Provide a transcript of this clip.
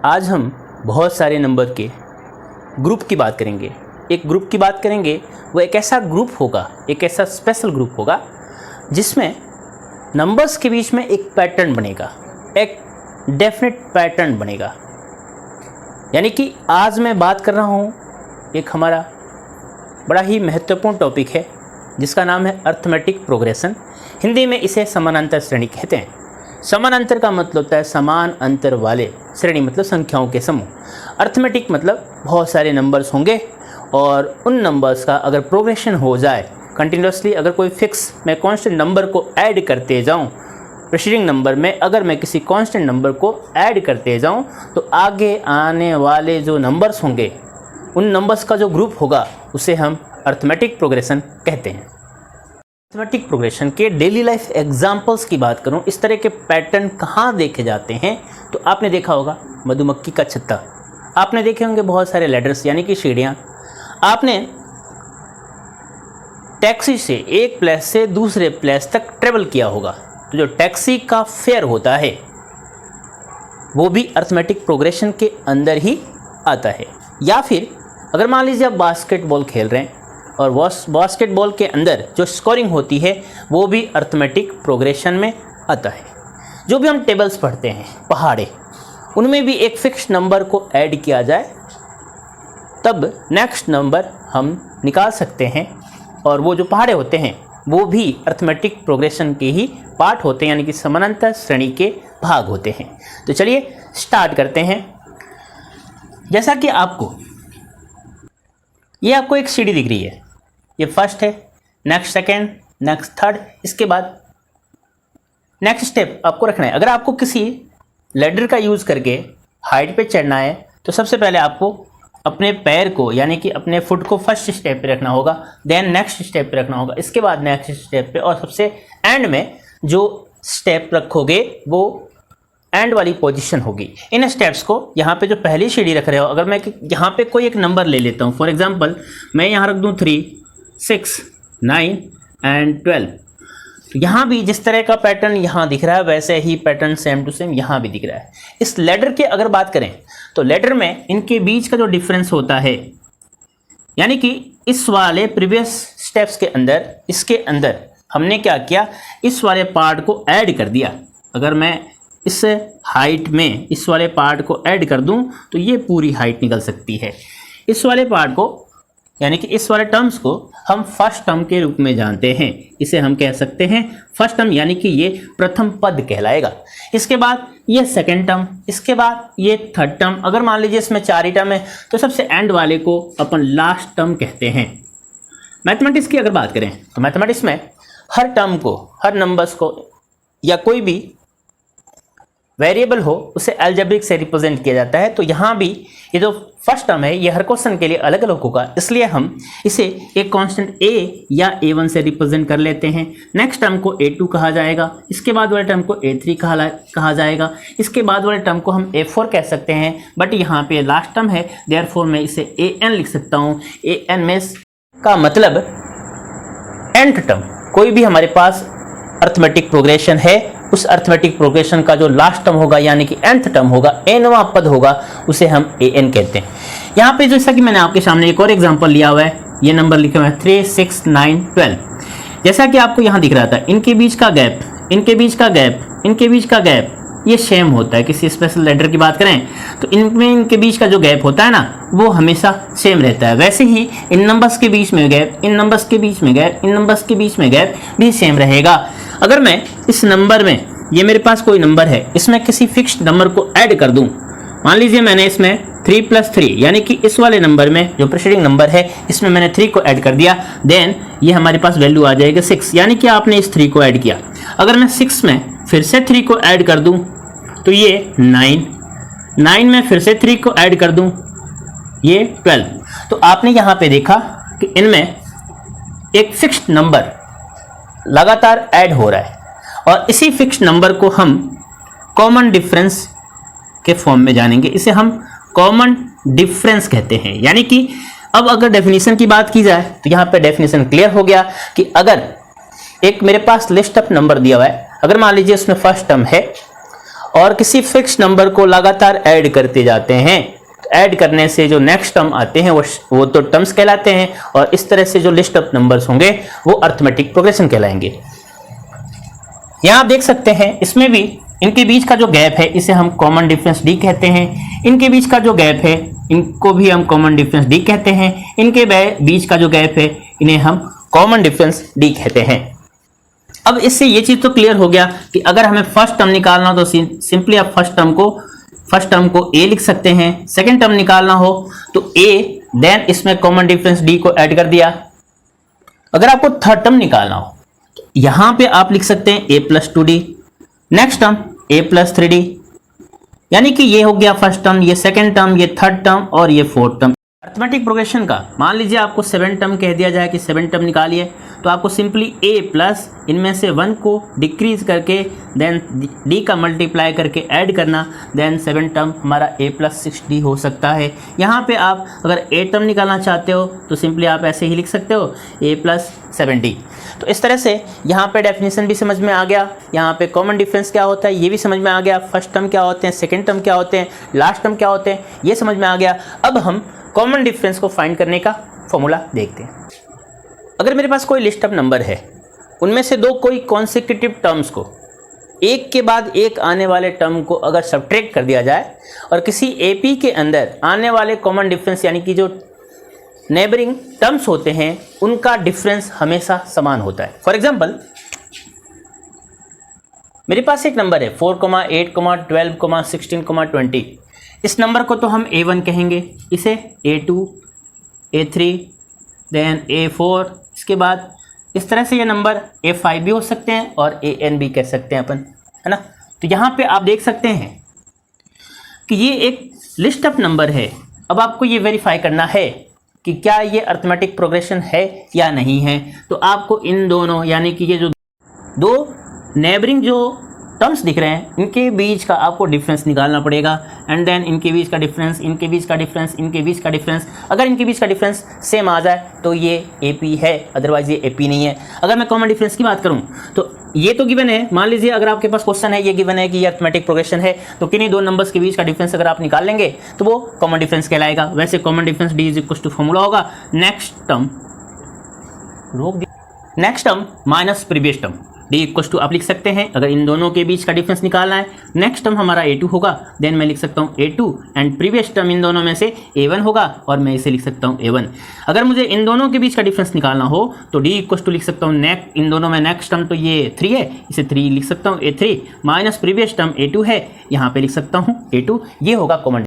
आज हम बहुत सारे नंबर के ग्रुप की बात करेंगे। एक ग्रुप की बात करेंगे, वो एक ऐसा ग्रुप होगा, एक ऐसा स्पेशल ग्रुप होगा जिसमें नंबर्स के बीच में एक पैटर्न बनेगा, एक डेफिनेट पैटर्न बनेगा। यानी कि आज मैं बात कर रहा हूँ एक हमारा बड़ा ही महत्वपूर्ण टॉपिक है जिसका नाम है अर्थमेटिक प्रोग्रेशन। हिंदी में इसे समानांतर श्रेणी कहते हैं। समानांतर का मतलब होता है समान अंतर वाले, श्रेणी मतलब संख्याओं के समूह। अर्थमेटिक मतलब बहुत सारे नंबर्स होंगे और उन नंबर्स का अगर प्रोग्रेशन हो जाए कंटिन्यूसली, अगर कोई फिक्स मैं कांस्टेंट नंबर को ऐड करते जाऊं, प्रीसीडिंग नंबर में अगर मैं किसी कांस्टेंट नंबर को ऐड करते जाऊं तो आगे आने वाले जो नंबर्स होंगे उन नंबर्स का जो ग्रुप होगा उसे हम अर्थमेटिक प्रोग्रेशन कहते हैं। अर्थमेटिक प्रोग्रेशन के डेली लाइफ एग्जाम्पल्स की बात करूं, इस तरह के पैटर्न कहाँ देखे जाते हैं तो आपने देखा होगा मधुमक्खी का छत्ता, आपने देखे होंगे बहुत सारे लैडर्स यानी कि सीढ़ियाँ, आपने टैक्सी से एक प्लेस से दूसरे प्लेस तक ट्रेवल किया होगा तो जो टैक्सी का फेयर होता है वो भी अर्थमेटिक प्रोग्रेशन के अंदर ही आता है। या फिर अगर मान लीजिए आप बास्केटबॉल खेल रहे हैं और बास्केटबॉल के अंदर जो स्कोरिंग होती है वो भी अर्थमेटिक प्रोग्रेशन में आता है। जो भी हम टेबल्स पढ़ते हैं पहाड़े, उनमें भी एक फिक्स नंबर को ऐड किया जाए तब नेक्स्ट नंबर हम निकाल सकते हैं और वो जो पहाड़े होते हैं वो भी अर्थमेटिक प्रोग्रेशन के ही पार्ट होते हैं, यानी कि समानांतर श्रेणी के भाग होते हैं। तो चलिए स्टार्ट करते हैं। जैसा कि ये आपको एक सीढ़ी दिख रही है, ये फर्स्ट है, नेक्स्ट सेकेंड, नेक्स्ट थर्ड, इसके बाद नेक्स्ट स्टेप आपको रखना है। अगर आपको किसी लैडर का यूज़ करके हाइट पे चढ़ना है तो सबसे पहले आपको अपने पैर को यानी कि अपने फुट को फर्स्ट स्टेप पे रखना होगा, देन नेक्स्ट स्टेप पे रखना होगा, इसके बाद नेक्स्ट स्टेप पे, और सबसे एंड में जो स्टेप रखोगे वो एंड वाली पोजीशन होगी। इन स्टेप्स को यहाँ पे जो पहली सीढ़ी रख रहे हो, अगर मैं यहाँ पे कोई एक नंबर ले लेता हूँ, फॉर एग्जांपल मैं यहाँ रख दूँ 3, 6, 9 एंड 12, तो यहाँ भी जिस तरह का पैटर्न यहाँ दिख रहा है वैसे ही पैटर्न सेम टू सेम यहाँ भी दिख रहा है। इस लेडर के अगर बात करें तो लेडर में इनके बीच का जो डिफरेंस होता है, यानी कि इस वाले प्रीवियस स्टेप्स के अंदर, इसके अंदर हमने क्या किया, इस वाले पार्ट को ऐड कर दिया। अगर मैं इस हाइट में इस वाले पार्ट को ऐड कर दूं तो ये पूरी हाइट निकल सकती है। इस वाले पार्ट को यानी कि इस वाले टर्म्स को हम फर्स्ट टर्म के रूप में जानते हैं। इसे हम कह सकते हैं फर्स्ट टर्म, यानी कि ये प्रथम पद कहलाएगा। इसके बाद ये सेकंड टर्म, इसके बाद ये थर्ड टर्म। अगर मान लीजिए इसमें 4 ही टर्म है तो सबसे एंड वाले को अपन लास्ट टर्म कहते हैं। मैथमेटिक्स की अगर बात करें तो मैथमेटिक्स में हर टर्म को, हर नंबर्स को या कोई भी वेरिएबल हो उसे अलजेब्रिक से रिप्रेजेंट किया जाता है। तो यहाँ भी ये जो फर्स्ट टर्म है ये हर क्वेश्चन के लिए अलग अलग होगा, इसलिए हम इसे एक कांस्टेंट a या a1 से रिप्रेजेंट कर लेते हैं। नेक्स्ट टर्म को a2 कहा जाएगा, इसके बाद वाले टर्म को a3 कहा जाएगा, इसके बाद वाले टर्म को हम a4 कह सकते हैं, बट यहाँ पे लास्ट टर्म है देयरफॉर मैं इसे an लिख सकता हूँ। an में का मतलब nth टर्म। कोई भी हमारे पास अर्थमेटिक प्रोग्रेशन है, उस अर्थमेटिक प्रोग्रेशन का जो लास्ट टर्म होगा यानी कि nth टर्म होगा, nवां पद होगा, उसे हम an कहते हैं। यहाँ पे जैसा कि मैंने आपके सामने एक और एग्जांपल लिया हुआ है, ये नंबर लिखे हुए हैं 3, 6, 9, 12। जैसा कि आपको यहाँ दिख रहा था, इनके बीच का गैप, इनके बीच का गैप, इनके बीच का गैप ये सेम होता है। किसी स्पेशल लेटर की बात करें तो इनमें इनके बीच का जो गैप होता है ना वो हमेशा सेम रहता है। वैसे ही इन नंबर्स के बीच में गैप, इन नंबर्स के बीच में गैप, इन नंबर्स के बीच में गैप भी सेम रहेगा। अगर मैं इस नंबर में, ये मेरे पास कोई नंबर है, इसमें किसी फिक्स्ड नंबर को ऐड कर दूं, मान लीजिए मैंने इसमें 3 + 3 यानी कि इस वाले नंबर में जो प्रीसीडिंग नंबर है इसमें मैंने 3 को ऐड कर दिया, देन ये हमारे पास वैल्यू आ जाएगा 6, यानी कि आपने इस 3 को ऐड किया। अगर मैं 6 में फिर से 3 को ऐड कर दूं तो ये 9 में फिर से 3 को ऐड कर दूं ये 12। तो आपने यहाँ पे देखा कि इनमें एक फिक्स्ड नंबर लगातार ऐड हो रहा है और इसी फिक्स्ड नंबर को हम कॉमन डिफरेंस के फॉर्म में जानेंगे। इसे हम कॉमन डिफरेंस कहते हैं। यानी कि अब अगर डेफिनेशन की बात की जाए तो यहाँ पे डेफिनेशन क्लियर हो गया कि अगर एक मेरे पास लिस्ट ऑफ नंबर दिया हुआ है, अगर मान लीजिए उसमें फर्स्ट टर्म है और किसी फिक्स नंबर को लगातार ऐड करते जाते हैं, ऐड करने से जो नेक्स्ट टर्म आते हैं वो तो टर्म्स कहलाते हैं, और इस तरह से जो लिस्ट ऑफ नंबर्स होंगे वो अर्थमेटिक प्रोग्रेशन कहलाएंगे। यहां आप देख सकते हैं इसमें भी इनके बीच का जो गैप है इसे हम कॉमन डिफरेंस डी कहते हैं। इनके बीच का जो गैप है इनको भी हम कॉमन डिफरेंस डी कहते हैं। इनके बीच का जो गैप है इन्हें हम कॉमन डिफरेंस डी कहते हैं। अब इससे ये चीज तो क्लियर हो गया कि अगर हमें फर्स्ट टर्म निकालना हो तो सिंपली आप फर्स्ट टर्म को ए लिख सकते हैं। सेकंड टर्म निकालना हो तो ए, देन इसमें कॉमन डिफरेंस डी को ऐड कर दिया। अगर आपको थर्ड टर्म निकालना हो तो यहां पे आप लिख सकते हैं ए प्लस 2d, नेक्स्ट टर्म ए प्लस 3d, यानी कि ये हो गया फर्स्ट टर्म, ये सेकंड टर्म, ये थर्ड टर्म और ये फोर्थ टर्म। अर्थमेटिक प्रोग्रेशन का मान लीजिए आपको 7 टर्म कह दिया जाए कि 7 टर्म निकालिए, तो आपको सिंपली a प्लस इनमें से 1 को डिक्रीज करके देन d का मल्टीप्लाई करके ऐड करना, देन 7 टर्म हमारा a प्लस 6d हो सकता है। यहाँ पे आप अगर 8 टर्म निकालना चाहते हो तो सिंपली आप ऐसे ही लिख सकते हो a प्लस 7d। तो इस तरह से यहाँ पे डेफिनेशन भी समझ में आ गया, यहाँ पे कॉमन डिफरेंस क्या होता है ये भी समझ में आ गया, फर्स्ट टर्म क्या होते हैं, सेकेंड टर्म क्या होते हैं, लास्ट टर्म क्या होते हैं ये समझ में आ गया। अब हम कॉमन डिफरेंस को फाइंड करने का फॉर्मूला देखते हैं। अगर मेरे पास कोई लिस्ट ऑफ नंबर है, उनमें से दो कोई कॉन्सेक्यूटिव टर्म्स को एक के बाद एक आने वाले टर्म को अगर सब्ट्रैक्ट कर दिया जाए और किसी एपी के अंदर आने वाले कॉमन डिफरेंस यानी कि जो नेबरिंग टर्म्स होते हैं उनका डिफरेंस हमेशा समान होता है। फॉर एग्जाम्पल मेरे पास एक नंबर है 4, 8, 12, 16, 20। इस नंबर को तो हम a1 कहेंगे, इसे a2, a3, देन a4, इसके बाद इस तरह से ये नंबर a5 भी हो सकते हैं और an भी कह सकते हैं अपन, है ना। तो यहाँ पे आप देख सकते हैं कि ये एक लिस्ट ऑफ नंबर है। अब आपको ये वेरीफाई करना है कि क्या ये अर्थमेटिक प्रोग्रेशन है या नहीं है। तो आपको इन दोनों यानी कि ये जो दो नेबरिंग जो टर्म्स दिख रहे हैं इनके बीच का आपको डिफरेंस निकालना पड़ेगा, एंड देन इनके बीच का डिफरेंस, इनके बीच का डिफरेंस, इनके बीच का डिफरेंस। अगर इनके बीच का डिफरेंस सेम आ जाए तो ये एपी है, अदरवाइज ये एपी नहीं है। अगर मैं कॉमन डिफरेंस की बात करूं तो ये तो गिवन है, मान लीजिए अगर आपके पास क्वेश्चन है ये गिवन है कि ये अर्थमेटिक प्रोग्रेशन है, तो किन्हीं दो नंबर्स के बीच का डिफरेंस अगर आप निकाल लेंगे तो वो कॉमन डिफरेंस कहलाएगा। वैसे common difference D is equal to formula होगा next term minus previous term, D equal to आप लिख सकते हैं अगर इन दोनों के बीच का डिफरेंस निकालना है। नेक्स्ट टर्म हमारा a2 होगा, देन मैं लिख सकता हूँ a2 and previous term in दोनों में से a1 होगा और मैं इसे लिख सकता हूँ a1। अगर मुझे इन दोनों के बीच का डिफरेंस निकालना हो तो d इक्वल टू लिख सकता हूँ इन दोनों में नेक्स्ट टर्म तो ये 3 है, इसे 3 लिख सकता हूँ a3 minus previous term a2 है, यहाँ पे लिख सकता हूँ a2, ये होगा कॉमन